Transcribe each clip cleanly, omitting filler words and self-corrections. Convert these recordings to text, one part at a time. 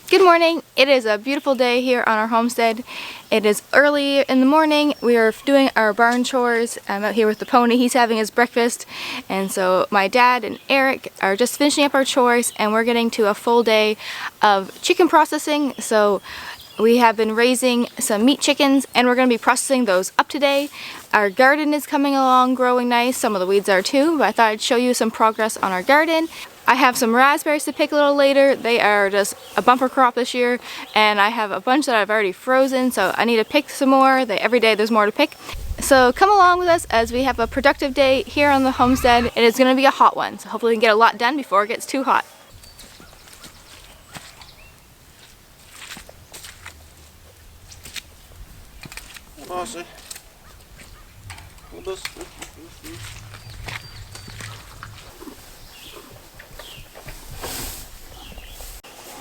Good morning. It is a beautiful day here on our homestead. It is early in the morning. We are doing our barn chores. I'm out here with the pony. He's having his breakfast. And so my dad and Eric are just finishing up our chores, and we're getting to a full day of chicken processing. So we have been raising some meat chickens, and we're going to be processing those up today. Our garden is coming along, growing nice. Some of the weeds are too, but I thought I'd show you some progress on our garden. I have some raspberries to pick a little later. They are just a bumper crop this year, and I have a bunch that I've already frozen, so I need to pick some more. Every day there's more to pick. So come along with us as we have a productive day here on the homestead. It is going to be a hot one, so hopefully we can get a lot done before it gets too hot. Bossy.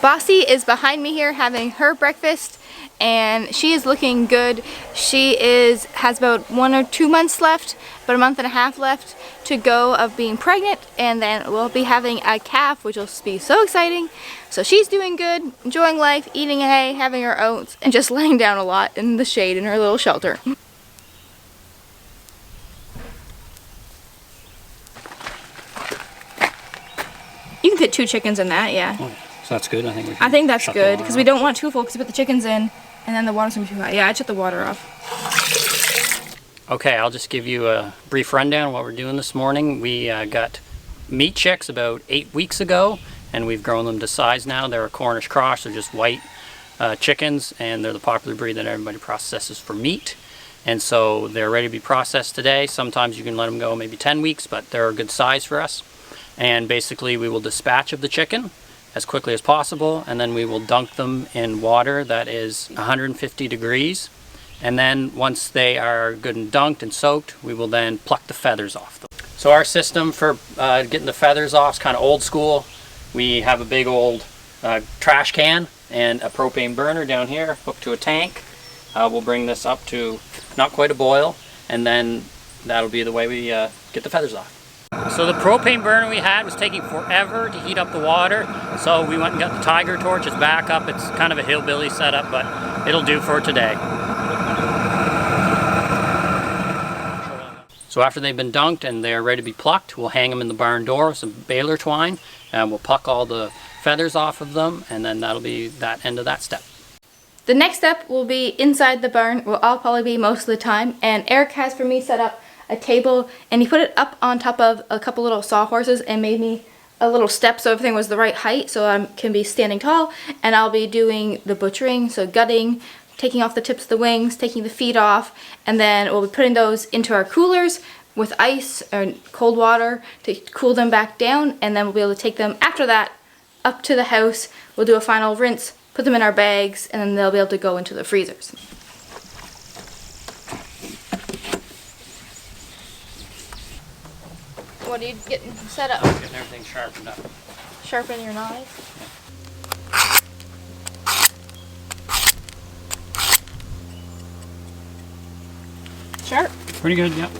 Bossy is behind me here having her breakfast, and she is looking good. She has about 1 or 2 months left, about a month and a half left to go of being pregnant, and then we'll be having a calf, which will be so exciting. So she's doing good, enjoying life, eating hay, having her oats, and just laying down a lot in the shade in her little shelter. You can fit 2 chickens in that, yeah. Oh, so that's good. I think that's good because we don't want too full because we put the chickens in and then the water's gonna be too hot. Yeah, I shut the water off. Okay, I'll just give you a brief rundown of what we're doing this morning. We got meat chicks about 8 weeks ago, and we've grown them to size now. They're a Cornish cross. They're just white chickens, and they're the popular breed that everybody processes for meat. And so they're ready to be processed today. Sometimes you can let them go maybe 10 weeks, but they're a good size for us. And basically we will dispatch of the chicken as quickly as possible, and then we will dunk them in water that is 150 degrees. And then once they are good and dunked and soaked, we will then pluck the feathers off them. So our system for getting the feathers off is kind of old school. We have a big old trash can and a propane burner down here hooked to a tank. We'll bring this up to not quite a boil, and then that'll be the way we get the feathers off. So the propane burner we had was taking forever to heat up the water, so we went and got the Tiger torch. It's back up. It's kind of a hillbilly setup, but it'll do for today. So after they've been dunked and they're ready to be plucked, we'll hang them in the barn door with some baler twine, and we'll pluck all the feathers off of them, and then that'll be that end of that step. The next step will be inside the barn, where I'll probably be most of the time, and Eric has for me set up a table, and he put it up on top of a couple little sawhorses and made me a little step so everything was the right height so I can be standing tall, and I'll be doing the butchering, so gutting, taking off the tips of the wings, taking the feet off, and then we'll be putting those into our coolers with ice or cold water to cool them back down, and then we'll be able to take them after that up to the house. We'll do a final rinse, put them in our bags, and then they'll be able to go into the freezers. What are you getting set up? Getting everything sharpened up. Sharpen your knife. Sharp. Pretty good, yep.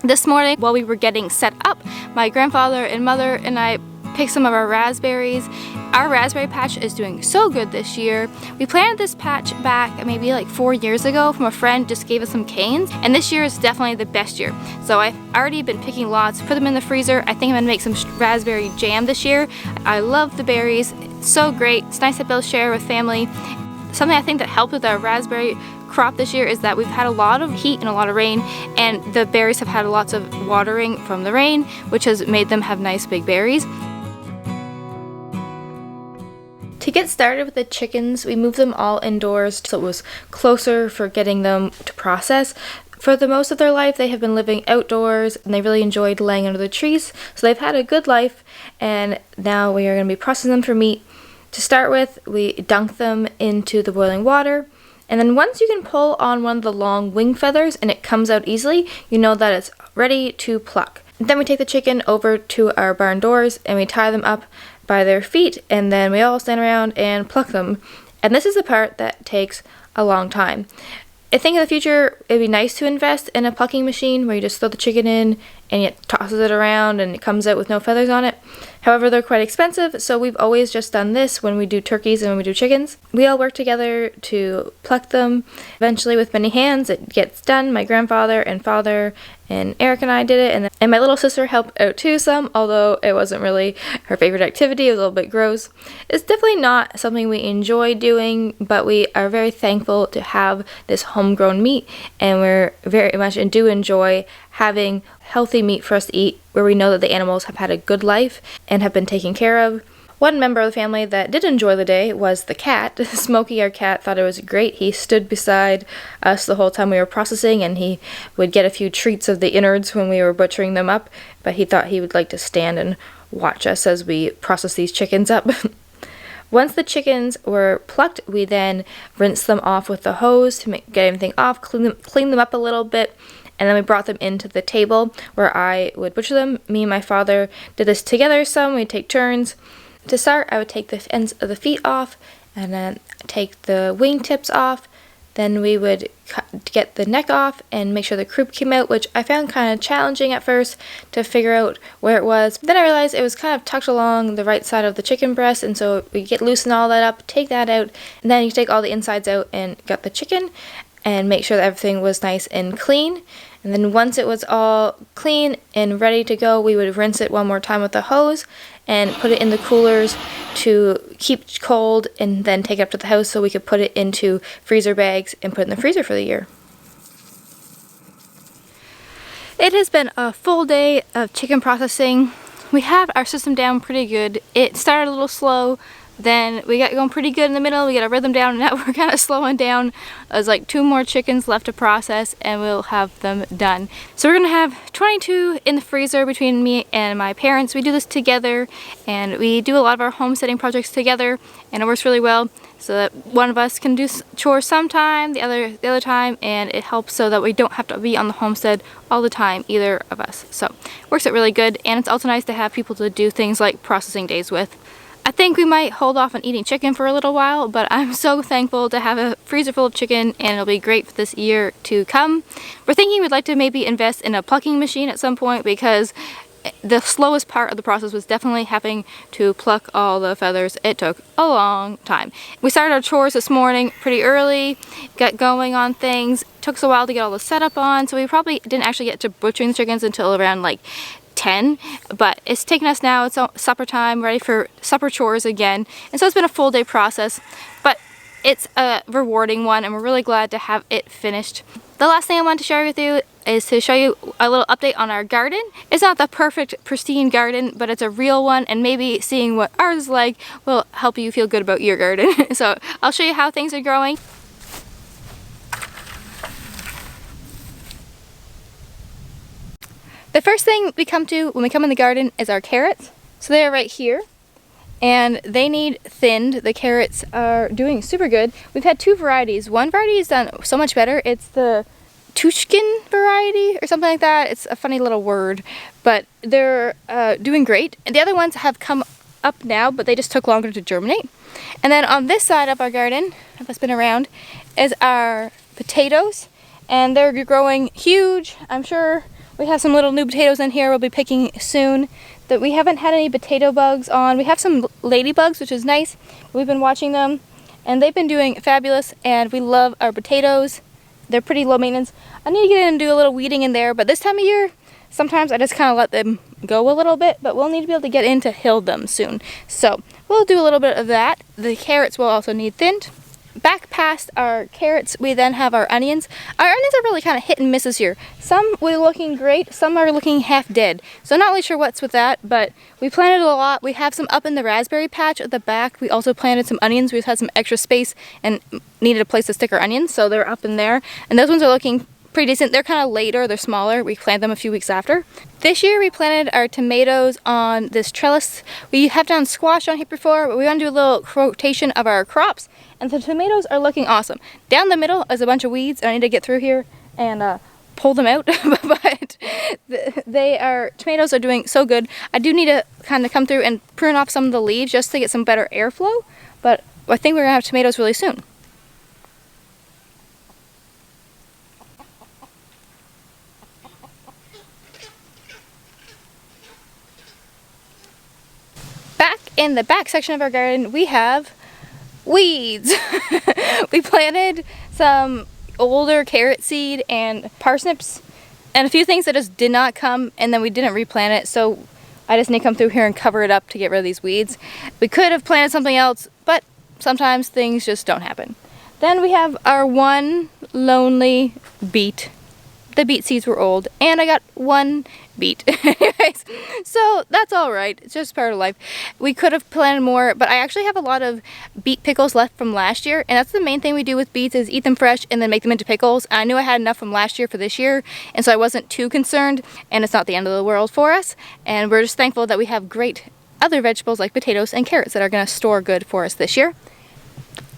This morning, while we were getting set up, my grandfather and mother and I picked some of our raspberries. Our raspberry patch is doing so good this year. We planted this patch back maybe like 4 years ago from a friend, just gave us some canes, and this year is definitely the best year. So I've already been picking lots, put them in the freezer. I think I'm gonna make some raspberry jam this year. I love the berries, it's so great. It's nice to be able to share with family. Something I think that helped with our raspberry crop this year is that we've had a lot of heat and a lot of rain, and the berries have had lots of watering from the rain, which has made them have nice big berries. To get started with the chickens, we moved them all indoors so it was closer for getting them to process. For the most of their life, they have been living outdoors, and they really enjoyed laying under the trees, so they've had a good life, and now we are going to be processing them for meat. To start with, we dunk them into the boiling water, and then once you can pull on one of the long wing feathers and it comes out easily, you know that it's ready to pluck. Then we take the chicken over to our barn doors and we tie them up by their feet, and then we all stand around and pluck them. And this is the part that takes a long time. I think in the future it'd be nice to invest in a plucking machine where you just throw the chicken in and it tosses it around and it comes out with no feathers on it. However, they're quite expensive, so we've always just done this when we do turkeys and when we do chickens. We all work together to pluck them. Eventually, with many hands, it gets done. My grandfather and father and Eric and I did it, and my little sister helped out too some, although it wasn't really her favorite activity. It was a little bit gross. It's definitely not something we enjoy doing, but we are very thankful to have this homegrown meat, and we're very much and do enjoy having healthy meat for us to eat where we know that the animals have had a good life and have been taken care of. One member of the family that did enjoy the day was the cat. Smokey, our cat, thought it was great. He stood beside us the whole time we were processing, and he would get a few treats of the innards when we were butchering them up, but he thought he would like to stand and watch us as we process these chickens up. Once the chickens were plucked, we then rinsed them off with the hose to get everything off, clean them up a little bit, and then we brought them into the table where I would butcher them. Me and my father did this together some. We'd take turns. To start, I would take the ends of the feet off and then take the wing tips off. Then we would get the neck off and make sure the croup came out, which I found kind of challenging at first to figure out where it was. Then I realized it was kind of tucked along the right side of the chicken breast, and so we get loosen all that up, take that out, and then you take all the insides out and gut the chicken and make sure that everything was nice and clean. And then once it was all clean and ready to go, we would rinse it one more time with the hose and put it in the coolers to keep cold, and then take it up to the house so we could put it into freezer bags and put it in the freezer for the year. It has been a full day of chicken processing. We have our system down pretty good. It started a little slow, then we got going pretty good in the middle, we got a rhythm down, and now we're kind of slowing down. There's like 2 more chickens left to process and we'll have them done. So we're gonna have 22 in the freezer between me and my parents. We do this together, and we do a lot of our homesteading projects together, and it works really well so that one of us can do chores sometime, the other time, and it helps so that we don't have to be on the homestead all the time, either of us. So it works out really good, and it's also nice to have people to do things like processing days with. I think we might hold off on eating chicken for a little while, but I'm so thankful to have a freezer full of chicken, and it'll be great for this year to come. We're thinking we'd like to maybe invest in a plucking machine at some point, because the slowest part of the process was definitely having to pluck all the feathers. It took a long time. We started our chores this morning pretty early, got going on things. Took us a while to get all the setup on, so we probably didn't actually get to butchering the chickens until around like 10, but it's taken us now. It's supper time, ready for supper chores again, and so it's been a full day process, but it's a rewarding one, and we're really glad to have it finished. The last thing I want to share with you is to show you a little update on our garden. It's not the perfect, pristine garden, but it's a real one, and maybe seeing what ours is like will help you feel good about your garden. So I'll show you how things are growing. The first thing we come to when we come in the garden is our carrots. So they are right here, and they need thinned. The carrots are doing super good. We've had 2 varieties. One variety has done so much better. It's the Tushkin variety or something like that. It's a funny little word, but they're doing great. And the other ones have come up now, but they just took longer to germinate. And then on this side of our garden, if I spin around, is our potatoes, and they're growing huge. I'm sure we have some little new potatoes in here we'll be picking soon. That we haven't had any potato bugs on. We have some ladybugs, which is nice. We've been watching them, and they've been doing fabulous, and we love our potatoes. They're pretty low maintenance. I need to get in and do a little weeding in there, but this time of year, sometimes I just kind of let them go a little bit, but we'll need to be able to get in to hill them soon. So we'll do a little bit of that. The carrots will also need thinned. Back past our carrots, we then have our onions. Our onions are really kind of hit and misses here. Some were looking great, some are looking half dead. So I'm not really sure what's with that, but we planted a lot. We have some up in the raspberry patch at the back. We also planted some onions. We've had some extra space and needed a place to stick our onions, so they're up in there. And those ones are looking pretty decent. They're kind of later, they're smaller. We planted them a few weeks after. This year we planted our tomatoes on this trellis. We have done squash on here before, but we want to do a little rotation of our crops, and the tomatoes are looking awesome. Down the middle is a bunch of weeds, and I need to get through here and pull them out, but tomatoes are doing so good. I do need to kind of come through and prune off some of the leaves just to get some better airflow, but I think we're gonna have tomatoes really soon. in the back section of our garden, we have weeds. We planted some older carrot seed and parsnips and a few things that just did not come, and then we didn't replant it, so I just need to come through here and cover it up to get rid of these weeds. We could have planted something else, but sometimes things just don't happen. Then we have our one lonely beet. The beet seeds were old, and I got one beet. Anyways, so that's all right. It's just part of life. We could have planted more, but I actually have a lot of beet pickles left from last year, and that's the main thing we do with beets is eat them fresh and then make them into pickles. I knew I had enough from last year for this year, and so I wasn't too concerned, and it's not the end of the world for us, and we're just thankful that we have great other vegetables like potatoes and carrots that are going to store good for us this year.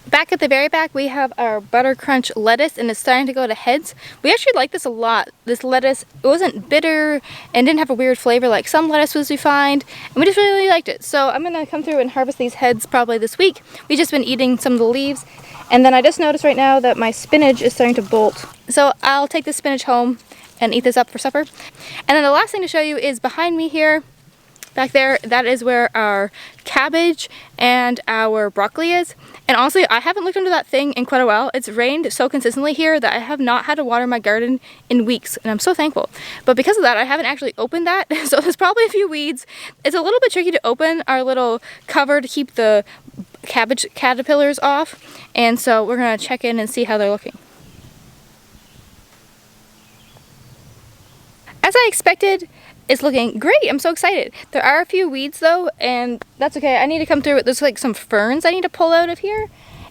Back at the very back, we have our butter crunch lettuce, and it's starting to go to heads. We actually like this a lot. This lettuce, it wasn't bitter and didn't have a weird flavor like some lettuces we find, and we just really liked it. So I'm gonna come through and harvest these heads probably this week. We've just been eating some of the leaves, and then I just noticed right now that my spinach is starting to bolt. So I'll take the spinach home and eat this up for supper. And then the last thing to show you is behind me here. Back there, that is where our cabbage and our broccoli is. And honestly, I haven't looked into that thing in quite a while. It's rained so consistently here that I have not had to water my garden in weeks, and I'm so thankful. But because of that, I haven't actually opened that, so there's probably a few weeds. It's a little bit tricky to open our little cover to keep the cabbage caterpillars off, and so we're gonna check in and see how they're looking. As I expected, it's looking great. I'm so excited. There are a few weeds though, and that's okay. I need to come through it. There's like some ferns I need to pull out of here.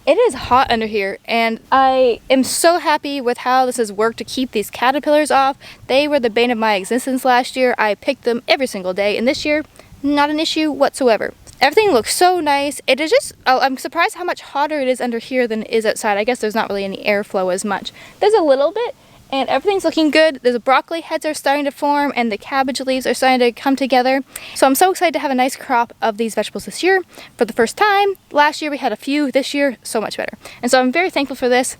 It is hot under here, and I am so happy with how this has worked to keep these caterpillars off. They were the bane of my existence last year. I picked them every single day, and this year, not an issue whatsoever. Everything looks so nice. It is just, I'm surprised how much hotter it is under here than it is outside. I guess there's not really any airflow as much. There's a little bit, and everything's looking good. The broccoli heads are starting to form, and the cabbage leaves are starting to come together. So I'm so excited to have a nice crop of these vegetables this year for the first time. Last year we had a few. This year, so much better. And so I'm very thankful for this.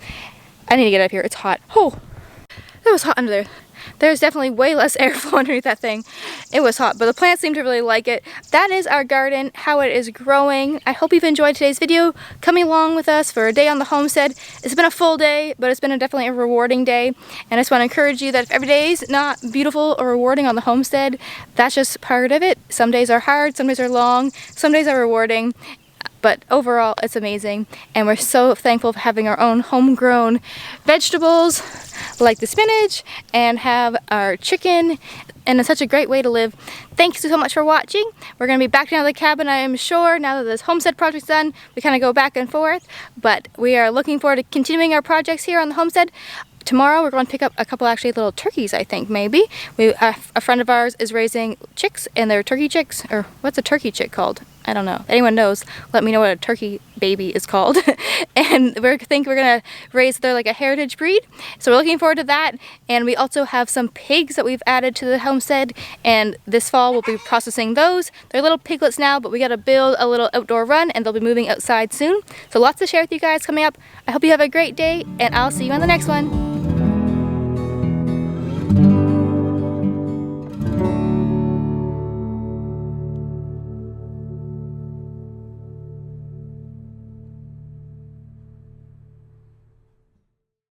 I need to get up here. It's hot. Oh, that was hot under there. There's definitely way less airflow underneath that thing. It was hot, but the plants seem to really like it. That is our garden, how it is growing. I hope you've enjoyed today's video, coming along with us for a day on the homestead. It's been a full day, but it's been definitely a rewarding day. And I just want to encourage you that if every day is not beautiful or rewarding on the homestead, that's just part of it. Some days are hard, some days are long, some days are rewarding. But overall, it's amazing, and we're so thankful for having our own homegrown vegetables like the spinach and have our chicken, and it's such a great way to live. Thanks so much for watching. We're going to be back down to the cabin, I am sure, now that this homestead project's done. We kind of go back and forth, but we are looking forward to continuing our projects here on the homestead. Tomorrow we're going to pick up a couple actually little turkeys, I think, maybe. A friend of ours is raising chicks, and they're turkey chicks, or what's a turkey chick called? I don't know. If anyone knows, let me know what a turkey baby is called. And we think we're going to raise, they're like a heritage breed. So we're looking forward to that. And we also have some pigs that we've added to the homestead, and this fall we'll be processing those. They're little piglets now, but we got to build a little outdoor run, and they'll be moving outside soon. So lots to share with you guys coming up. I hope you have a great day, and I'll see you on the next one.